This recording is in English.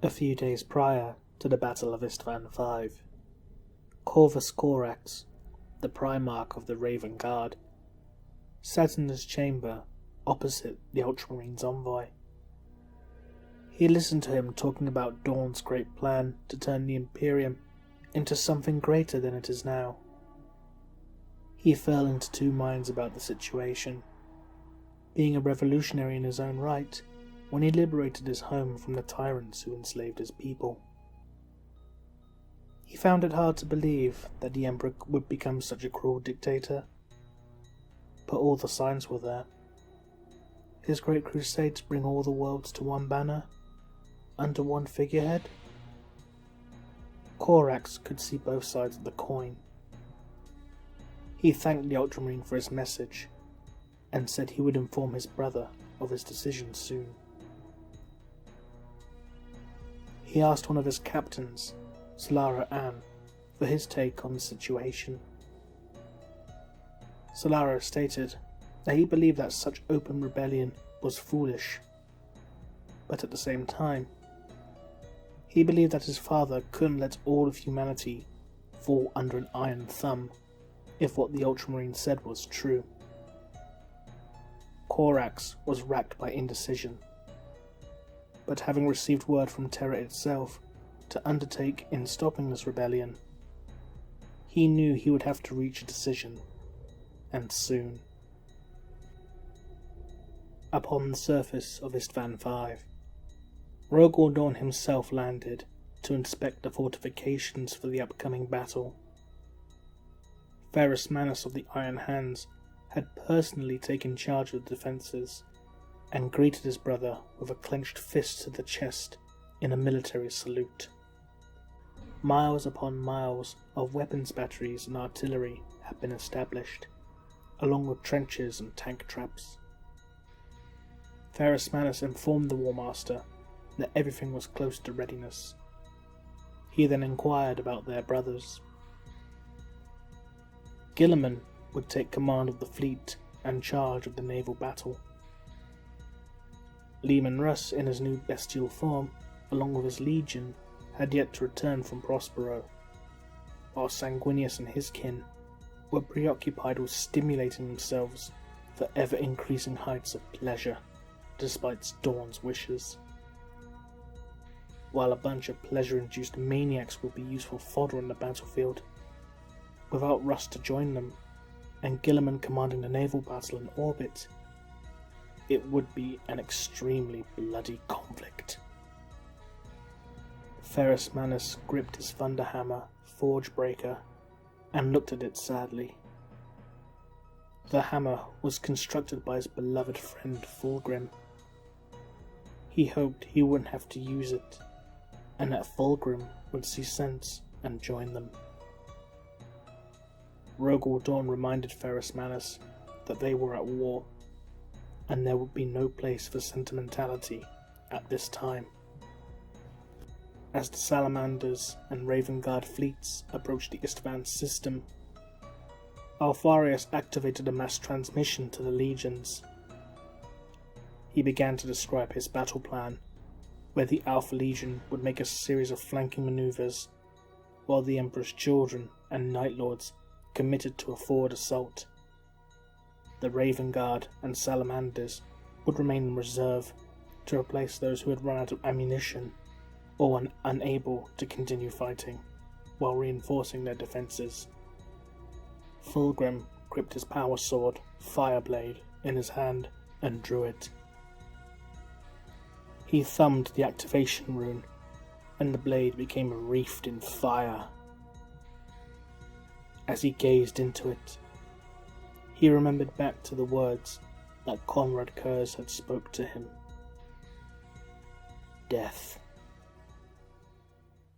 A few days prior to the Battle of Istvan V, Corvus Corax, the Primarch of the Raven Guard, sat in his chamber opposite the Ultramarines' envoy. He listened to him talking about Dawn's great plan to turn the Imperium into something greater than it is now. He fell into two minds about the situation, being a revolutionary in his own right when he liberated his home from the tyrants who enslaved his people. He found it hard to believe that the Emperor would become such a cruel dictator, but all the signs were there. His great crusade to bring all the worlds to one banner, under one figurehead. Corax could see both sides of the coin. He thanked the Ultramarine for his message, and said he would inform his brother of his decision soon. He asked one of his captains, Solara Ann, for his take on the situation. Solara stated that he believed that such open rebellion was foolish, but at the same time, he believed that his father couldn't let all of humanity fall under an iron thumb if what the Ultramarine said was true. Corax was racked by indecision, but having received word from Terra itself to undertake in stopping this rebellion, he knew he would have to reach a decision, and soon. Upon the surface of Istvan V, Rogor Dawn himself landed to inspect the fortifications for the upcoming battle. Ferrus Manus of the Iron Hands had personally taken charge of the defences, and greeted his brother with a clenched fist to the chest in a military salute. Miles upon miles of weapons batteries and artillery had been established, along with trenches and tank traps. Ferrus Manus informed the War Master that everything was close to readiness. He then inquired about their brothers. Guilliman would take command of the fleet and charge of the naval battle. Leman Russ, in his new bestial form, along with his legion, had yet to return from Prospero, while Sanguinius and his kin were preoccupied with stimulating themselves for ever-increasing heights of pleasure, despite Dawn's wishes. While a bunch of pleasure-induced maniacs would be useful fodder on the battlefield, without Russ to join them, and Guilliman commanding the naval battle in orbit, it would be an extremely bloody conflict. Ferrus Manus gripped his Thunderhammer Forge Breaker and looked at it sadly. The hammer was constructed by his beloved friend Fulgrim. He hoped he wouldn't have to use it, and that Fulgrim would see sense and join them. Rogor Dawn reminded Ferrus Manus that they were at war, and there would be no place for sentimentality at this time. As the Salamanders and Raven Guard fleets approached the Istvan system, Alfarius activated a mass transmission to the legions. He began to describe his battle plan, where the Alpha Legion would make a series of flanking maneuvers, while the Emperor's children and Night Lords committed to a forward assault. The Raven Guard and Salamanders would remain in reserve to replace those who had run out of ammunition or were unable to continue fighting, while reinforcing their defences. Fulgrim gripped his power sword, Fireblade, in his hand and drew it. He thumbed the activation rune, and the blade became wreathed in fire. As he gazed into it, he remembered back to the words that Conrad Kurz had spoke to him. Death